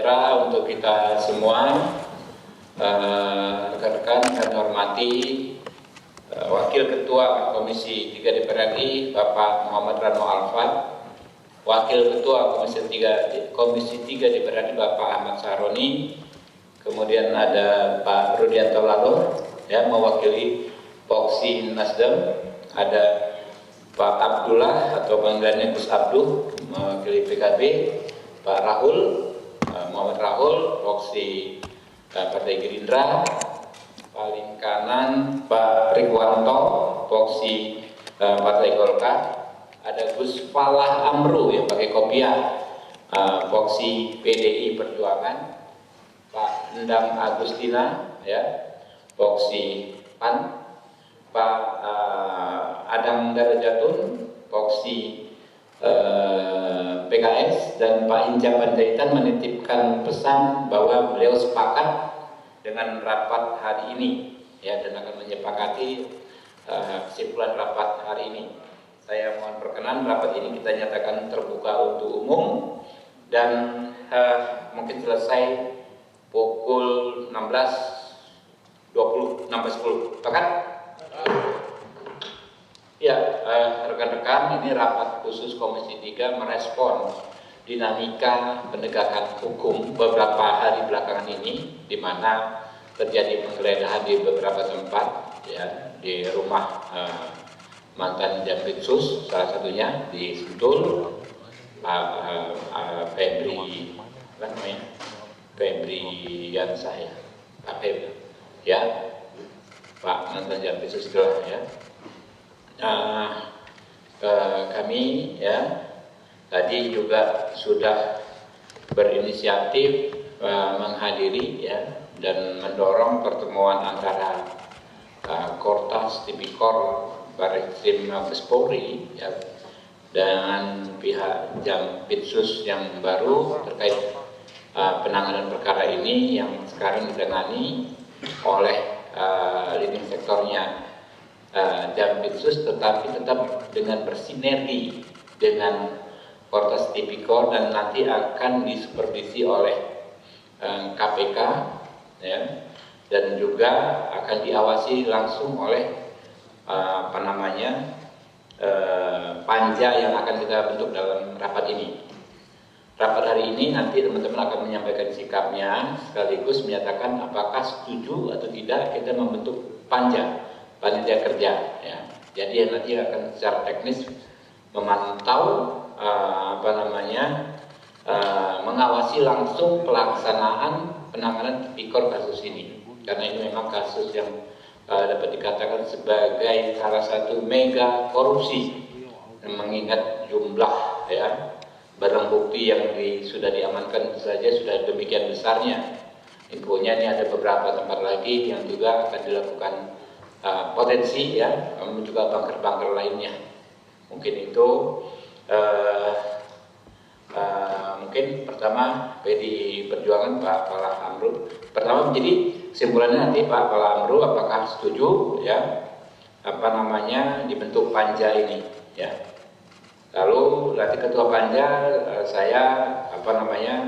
sejahtera untuk kita semua. Rekan-rekan, kami hormati Wakil Ketua Komisi 3 DPR RI Bapak Muhammad Rano Alfat, Wakil Ketua Komisi 3 DPR RI Bapak Ahmad Sahroni, kemudian ada Pak Rudianto Lalo ya, mewakili Voksi Nasdem, ada Pak Abdullah atau panggilannya Gus Abduh mewakili PKB, Pak Rahul Muhammad Rahul Voksi Partai Gerindra, paling kanan Pak Rikwanto Voksi Partai Golkar, ada Gus Falah Amru yang pakai kopiah Voksi PDI Perjuangan, Pak Endang Agustina ya Voksi PAN, Pak Adang Darajatun Voksi PKS, dan Pak Hinca Panjaitan menitipkan pesan bahwa beliau sepakat dengan rapat hari ini ya, dan akan menyepakati kesimpulan rapat hari ini. Saya mohon perkenan rapat ini kita nyatakan terbuka untuk umum dan mungkin selesai pukul 16.20, 16.10. Sepakat? Ya, rekan-rekan, ini rapat khusus Komisi 3 merespon dinamika penegakan hukum beberapa hari belakangan ini, di mana terjadi penggeledahan di beberapa tempat, ya, di rumah mantan Jampitsus, salah satunya di Sentul, Febri, apa namanya, Febriansah ya, Pak Febri, ya, Pak mantan Jampitsus itulah ya. Kami ya tadi juga sudah berinisiatif menghadiri ya dan mendorong pertemuan antara Kortas Tipikor Barreskrim Mabes Polri ya dengan pihak Jampitsus yang baru terkait penanganan perkara ini yang sekarang ditangani oleh leading sektornya Jampitsus, tetapi tetap dengan bersinergi dengan Kortas Tipikor dan nanti akan disupervisi oleh KPK ya, dan juga akan diawasi langsung oleh panja yang akan kita bentuk dalam rapat ini. Rapat hari ini nanti teman-teman akan menyampaikan sikapnya sekaligus menyatakan apakah setuju atau tidak kita membentuk panitia kerja ya. Jadi nanti akan secara teknis memantau mengawasi langsung pelaksanaan penanganan tipikor kasus ini, karena ini memang kasus yang dapat dikatakan sebagai salah satu mega korupsi, mengingat jumlah ya barang bukti yang sudah diamankan saja sudah demikian besarnya. Infonya ini ada beberapa tempat lagi yang juga akan dilakukan potensi ya, juga bunker-bunker lainnya. Mungkin itu mungkin pertama PDI Perjuangan Pak Falah Amru. Pertama menjadi kesimpulannya nanti Pak Falah Amru apakah setuju ya dibentuk panja ini ya. Lalu nanti ketua panja saya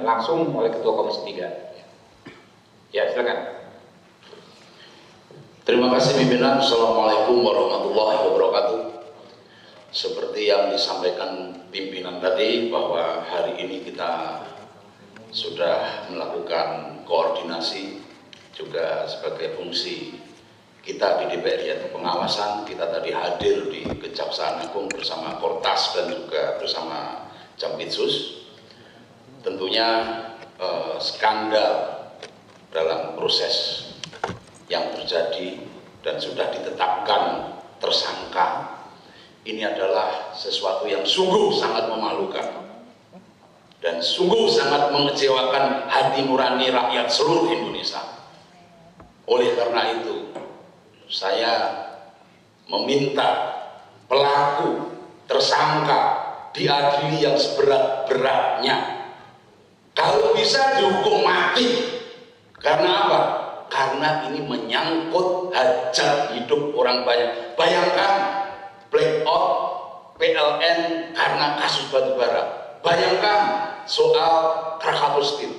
langsung oleh ketua Komisi 3. Ya, silakan. Terima kasih pimpinan. Assalamualaikum warahmatullahi wabarakatuh. Seperti yang disampaikan pimpinan tadi bahwa hari ini kita sudah melakukan koordinasi juga sebagai fungsi kita di DPR yaitu pengawasan. Kita tadi hadir di Kejaksaan Agung bersama Kortas dan juga bersama Jampitsus. Tentunya skandal dalam proses yang terjadi dan sudah ditetapkan tersangka ini adalah sesuatu yang sungguh sangat memalukan dan sungguh sangat mengecewakan hati nurani rakyat seluruh Indonesia. Oleh karena itu saya meminta pelaku tersangka diadili yang seberat-beratnya, kalau bisa dihukum mati. Karena apa? Karena ini menyangkut hajat hidup orang banyak. Bayangkan blackout PLN karena kasus batubara. Bayangkan soal Krakatau Steel.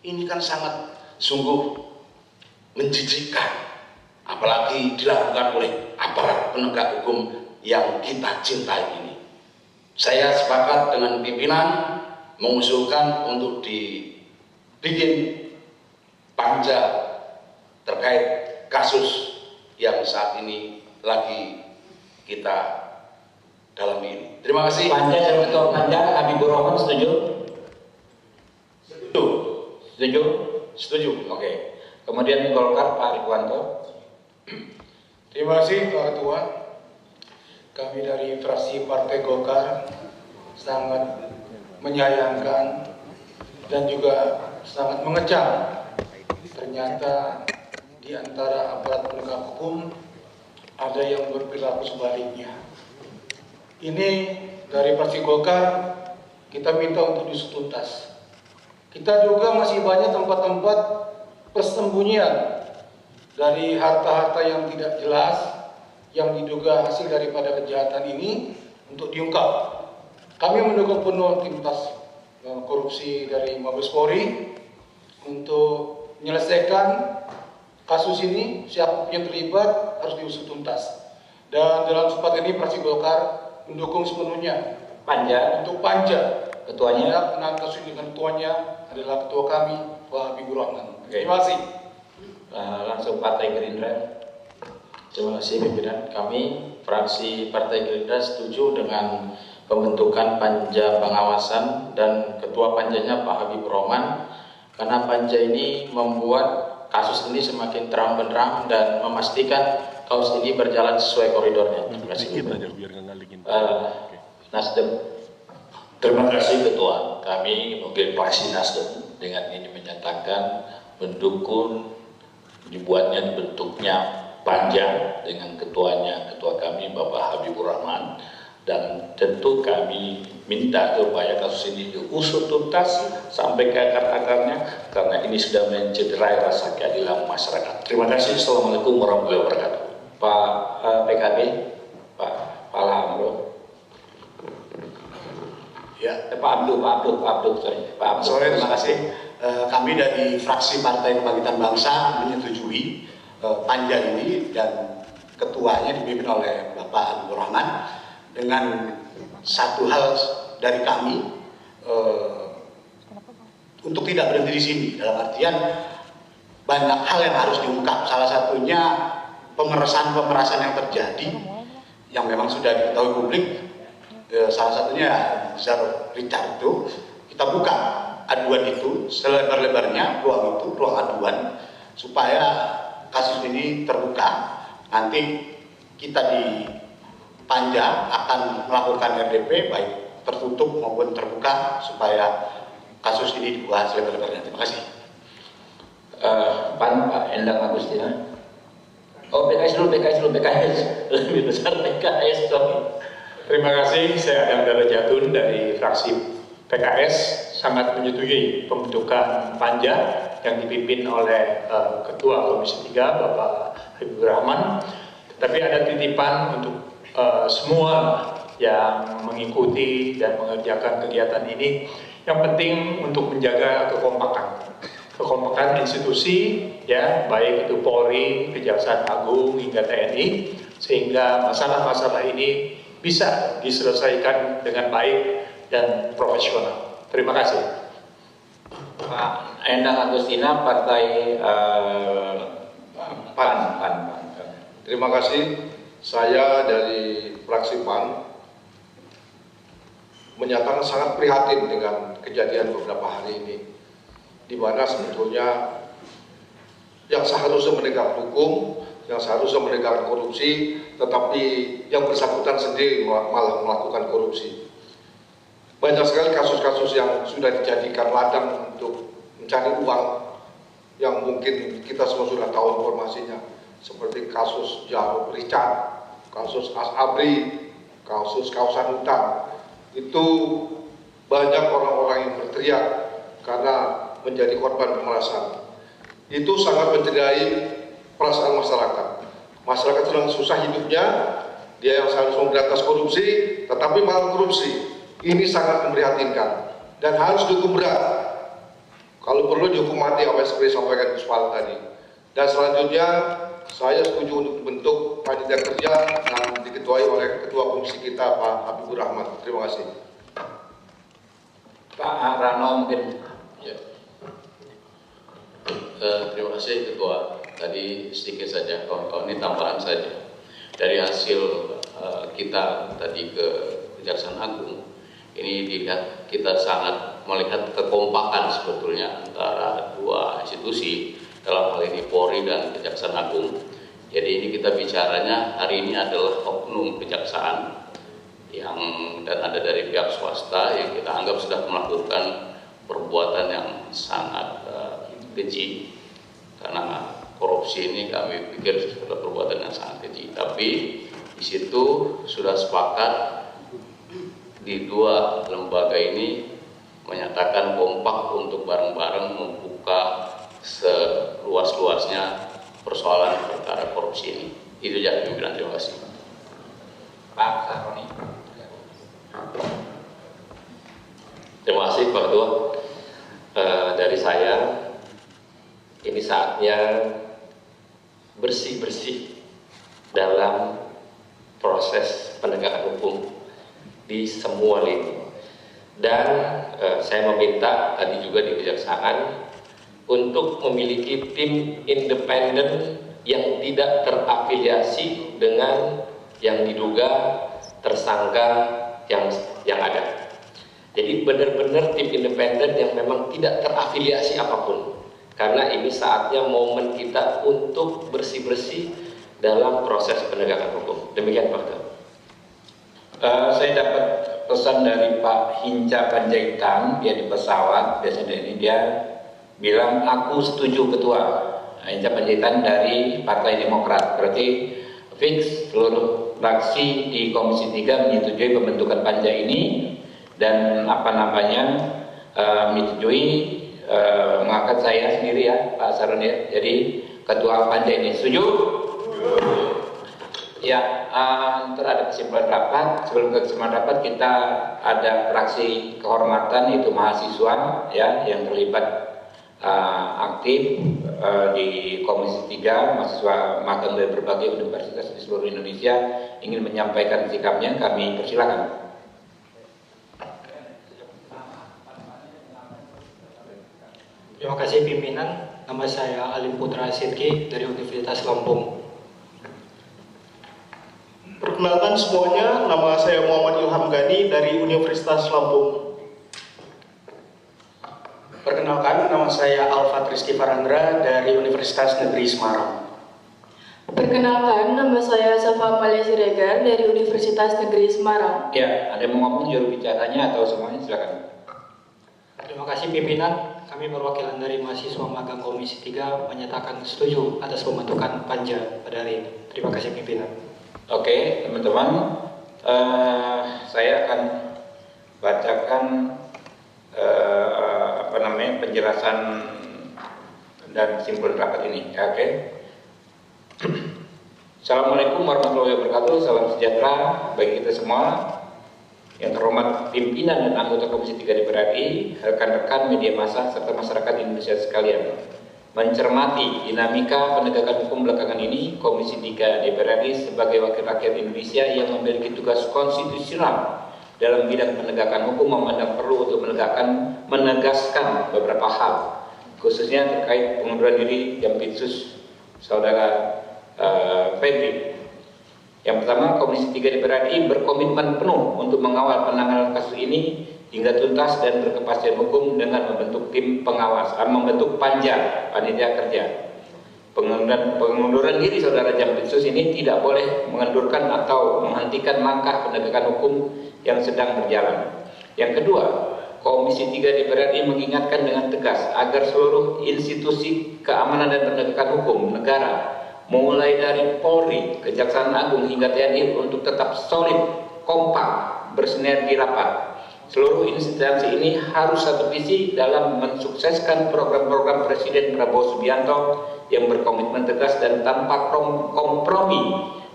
Ini kan sangat sungguh menjijikkan, apalagi dilakukan oleh aparat penegak hukum yang kita cintai ini. Saya sepakat dengan pimpinan mengusulkan untuk dibikin panja terkait kasus yang saat ini lagi kita dalami ini. Terima kasih. Panja dan ketua panja Habibur Rahman setuju? Setuju. Setuju? Setuju. Oke. Kemudian Golkar Pak Rikuanto. Terima kasih Pak Ketua. Kami dari fraksi Partai Golkar sangat menyayangkan dan juga sangat mengecam ternyata di antara aparat penegak hukum ada yang berperilaku sebaliknya. Ini dari fraksi Golkar kita minta untuk diusut tuntas. Kita juga masih banyak tempat-tempat persembunyian dari harta-harta yang tidak jelas yang diduga hasil daripada kejahatan ini untuk diungkap. Kami mendukung penuh tim tas korupsi dari Mabes Polri untuk menyelesaikan kasus ini. Siapa yang terlibat harus diusut tuntas. Dan dalam kesempatan ini fraksi Golkar mendukung sepenuhnya Panja. untuk panja. Ketuanya. Penanganan kasus dengan ketuanya adalah ketua kami Pak Habibur Rahman. Oke. Terima kasih. Langsung Partai Gerindra. Terima kasih pimpinan. Kami fraksi Partai Gerindra setuju dengan pembentukan panja pengawasan dan ketua panjanya Pak Habibur Rahman, karena panja ini membuat kasus ini semakin terang benderang dan memastikan kasus ini berjalan sesuai koridornya. Terima kasih. Nasdem. Terima kasih Ketua. Kami mungkin fraksi Nasdem dengan ini menyatakan mendukung dibuatnya bentuknya panja dengan ketuanya, ketua kami Bapak Habibur Rahman, dan tentu kami minta supaya kasus ini diusut tuntas sampai ke akar-akarnya karena ini sudah mencederai rasa keadilan masyarakat. Terima kasih. Assalamualaikum warahmatullahi wabarakatuh. Pak PKB, Pak Amro. Ya, Pak Abdul, sorry. Pak Abdul. sore, terima kasih. Kami dari fraksi Partai Kebangkitan Bangsa menyetujui panja ini dan ketuanya dipimpin oleh Bapak Habibur Rahman. Dengan satu hal dari kami untuk tidak berhenti di sini, dalam artian banyak hal yang harus diungkap. Salah satunya pemerasan yang terjadi yang memang sudah diketahui publik. Salah satunya Zar Richard itu kita buka aduan itu selebar-lebarnya, ruang aduan supaya kasus ini terbuka. Nanti kita di panja akan melakukan RDP baik tertutup maupun terbuka supaya kasus ini dibuka selebar-lebarnya. Terima kasih. Pak Endang Agustina. Oh, PKS dulu, lebih besar PKS dong. Terima kasih, saya Adam Darajatun dari fraksi PKS sangat menyetujui pembentukan panja yang dipimpin oleh Ketua Komisi 3 Bapak Habibur Rahman. Tapi ada titipan untuk semua yang mengikuti dan mengerjakan kegiatan ini. Yang penting untuk menjaga kekompakan institusi, ya, baik itu Polri, Kejaksaan Agung hingga TNI, sehingga masalah-masalah ini bisa diselesaikan dengan baik dan profesional. Terima kasih. Pak Endang Agustina, Partai PAN. Terima kasih. Saya dari fraksi PAN menyatakan sangat prihatin dengan kejadian beberapa hari ini, di mana sebetulnya yang seharusnya menegakkan hukum, yang seharusnya menegakkan korupsi, tetapi yang bersangkutan sendiri malah melakukan korupsi. Banyak sekali kasus-kasus yang sudah dijadikan ladang untuk mencari uang yang mungkin kita semua sudah tahu informasinya, seperti kasus Jarod Richard, kasus Asabri, kasus kawasan hutan. Itu banyak orang-orang yang berteriak karena menjadi korban pemerasan. Itu sangat mencederai perasaan masyarakat. Masyarakat sedang susah hidupnya, dia yang seharusnya memberantas korupsi, tetapi malah korupsi. Ini sangat memprihatinkan dan harus dihukum berat. Kalau perlu dihukum mati apa yang seperti disampaikan Gus Fal tadi. Dan selanjutnya saya setuju untuk bentuk panitia kerja yang diketuai oleh Ketua Komisi kita Pak Habibur Rahman. Terima kasih. Pak Rano mungkin. Ya. Terima kasih Ketua. Tadi sedikit saja, kawan-kawan, ini tambahan saja. Dari hasil kita tadi ke Kejaksaan Agung, ini dilihat kita sangat melihat kekompakan sebetulnya antara dua institusi, dalam hal ini Polri dan Kejaksaan Agung. Jadi ini kita bicaranya hari ini adalah oknum kejaksaan yang dan ada dari pihak swasta yang kita anggap sudah melakukan perbuatan yang sangat keji, karena korupsi ini kami pikir sudah perbuatan yang sangat keji. Tapi di situ sudah sepakat di dua lembaga ini menyatakan kompak untuk bareng-bareng membuka seluas-luasnya persoalan perkara korupsi ini. Itu saja pimpinan, terima kasih. Pak Saroni. Terima kasih Pak Ketua. Dari saya, ini saatnya bersih-bersih dalam proses penegakan hukum di semua lini. Dan saya meminta tadi juga di Kejaksaan untuk memiliki tim independen yang tidak terafiliasi dengan yang diduga tersangka yang ada. Jadi benar-benar tim independen yang memang tidak terafiliasi apapun. Karena ini saatnya momen kita untuk bersih-bersih dalam proses penegakan hukum. Demikian Pak Ketua. Saya dapat pesan dari Pak Hinca Panjaitan, dia di pesawat, biasanya ini dia bilang aku setuju Ketua. Hinca Panjaitan dari Partai Demokrat, berarti fix seluruh fraksi di Komisi 3 menyetujui pembentukan panja ini dan menyetujui mengangkat saya sendiri ya Pak Saroni ya, jadi Ketua panja ini. Setuju? Ya, ada kesimpulan rapat. Sebelum ke kesimpulan rapat kita ada fraksi kehormatan, itu mahasiswa ya yang terlibat aktif di Komisi 3, mahasiswa magang dari berbagai universitas di seluruh Indonesia ingin menyampaikan sikapnya. Kami persilakan. Terima kasih pimpinan. Nama saya Alim Putra Sidki dari Universitas Lampung. Perkenalkan semuanya, nama saya Muhammad Ilham Gani dari Universitas Lampung. Perkenalkan, nama saya Alfat Rizky Farandra dari Universitas Negeri Semarang. Perkenalkan, nama saya Safa Amalia Siregar dari Universitas Negeri Semarang. Ya, ada yang mau ngomong juru bicaranya atau semuanya, silakan. Terima kasih pimpinan. Kami perwakilan dari mahasiswa magang Komisi 3 menyatakan setuju atas pembentukan panja pada hari ini. Terima kasih pimpinan. Oke, teman-teman, saya akan bacakan penjelasan dan kesimpulan rapat ini. Oke. Assalamualaikum warahmatullahi wabarakatuh. Salam sejahtera bagi kita semua. Yang terhormat pimpinan dan anggota Komisi 3 DPR RI, rekan-rekan media massa serta masyarakat Indonesia sekalian. Mencermati dinamika penegakan hukum belakangan ini, Komisi 3 DPR RI sebagai wakil rakyat Indonesia yang memiliki tugas konstitusional dalam bidang penegakan hukum memandang perlu untuk menegaskan beberapa hal, khususnya terkait pengunduran diri Jampitsus Saudara Febri. Yang pertama, Komisi 3 DPR RI berkomitmen penuh untuk mengawal penanganan kasus ini hingga tuntas dan berkepastian hukum dengan membentuk tim pengawas, membentuk panja panitia kerja. Pengunduran diri Saudara Jampitsus ini tidak boleh mengendurkan atau menghentikan langkah penegakan hukum yang sedang berjalan. Yang kedua, Komisi 3 DPR RI mengingatkan dengan tegas agar seluruh institusi keamanan dan penegakan hukum negara, mulai dari Polri, Kejaksaan Agung hingga TNI untuk tetap solid, kompak, bersinergi rapat. Seluruh instansi ini harus satu visi dalam mensukseskan program-program Presiden Prabowo Subianto yang berkomitmen tegas dan tanpa kompromi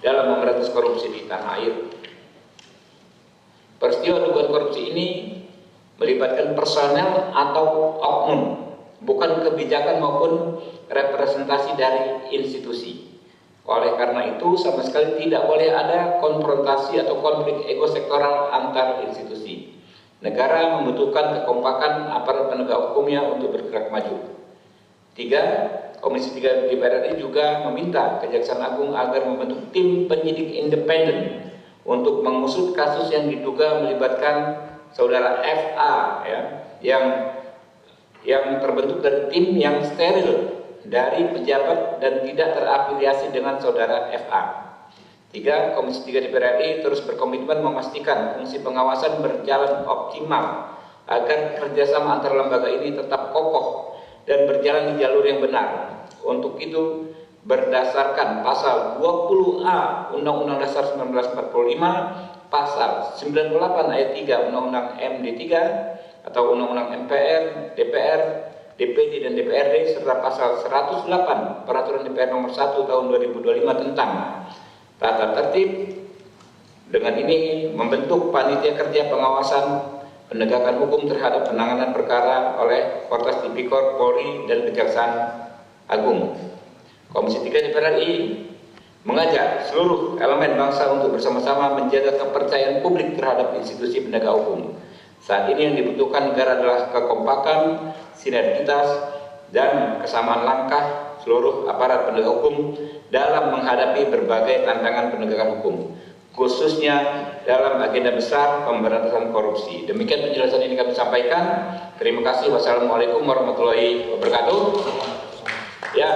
dalam memberantas korupsi di tanah air. Peristiwa dugaan korupsi ini melibatkan personel atau oknum bukan kebijakan maupun representasi dari institusi. Oleh karena itu sama sekali tidak boleh ada konfrontasi atau konflik ego sektoral antar institusi. Negara membutuhkan kekompakan aparat penegak hukumnya untuk bergerak maju. 3. Komisi 3 DPR RI juga meminta Kejaksaan Agung agar membentuk tim penyidik independen untuk mengusut kasus yang diduga melibatkan saudara FA, ya, yang terbentuk dari tim yang steril dari pejabat dan tidak terafiliasi dengan saudara FA. 3. Komisi 3 DPR RI terus berkomitmen memastikan fungsi pengawasan berjalan optimal agar kerjasama antar lembaga ini tetap kokoh dan berjalan di jalur yang benar. Untuk itu, berdasarkan pasal 20A Undang-Undang Dasar 1945, pasal 98 ayat 3 Undang-Undang MD 3 atau Undang-Undang MPR, DPR, DPD dan DPRD serta pasal 108 Peraturan DPR nomor 1 tahun 2025 tentang tata tertib. Dengan ini membentuk panitia kerja pengawasan penegakan hukum terhadap penanganan perkara oleh Kortas Tipikor, Polri dan Kejaksaan Agung. Komisi 3 DPR RI mengajak seluruh elemen bangsa untuk bersama-sama menjaga kepercayaan publik terhadap institusi penegak hukum. Saat ini yang dibutuhkan negara adalah kekompakan, sinergitas, dan kesamaan langkah seluruh aparat penegak hukum dalam menghadapi berbagai tantangan penegakan hukum, khususnya dalam agenda besar pemberantasan korupsi. Demikian penjelasan ini kami sampaikan. Terima kasih. Wassalamualaikum warahmatullahi wabarakatuh. Ya,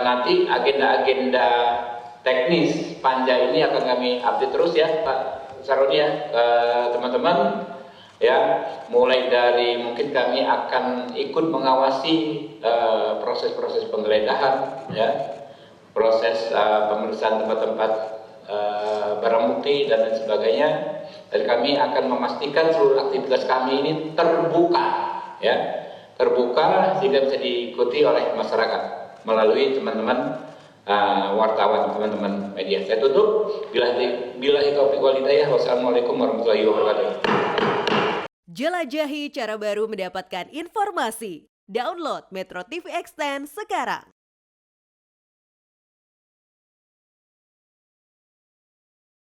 nanti agenda-agenda teknis panja ini akan kami update terus ya Pak Saroni ya, teman-teman ya, mulai dari mungkin kami akan ikut mengawasi proses-proses penggeledahan ya, proses pemeriksaan tempat-tempat barang bukti dan lain sebagainya, dan kami akan memastikan seluruh aktivitas kami ini terbuka ya, terbuka sehingga bisa diikuti oleh masyarakat melalui teman-teman wartawan, teman-teman media. Saya tutup. Billahi taufiq wal hidayah. Wassalamualaikum warahmatullahi wabarakatuh. Jelajahi cara baru mendapatkan informasi. Download Metro TV Extend sekarang.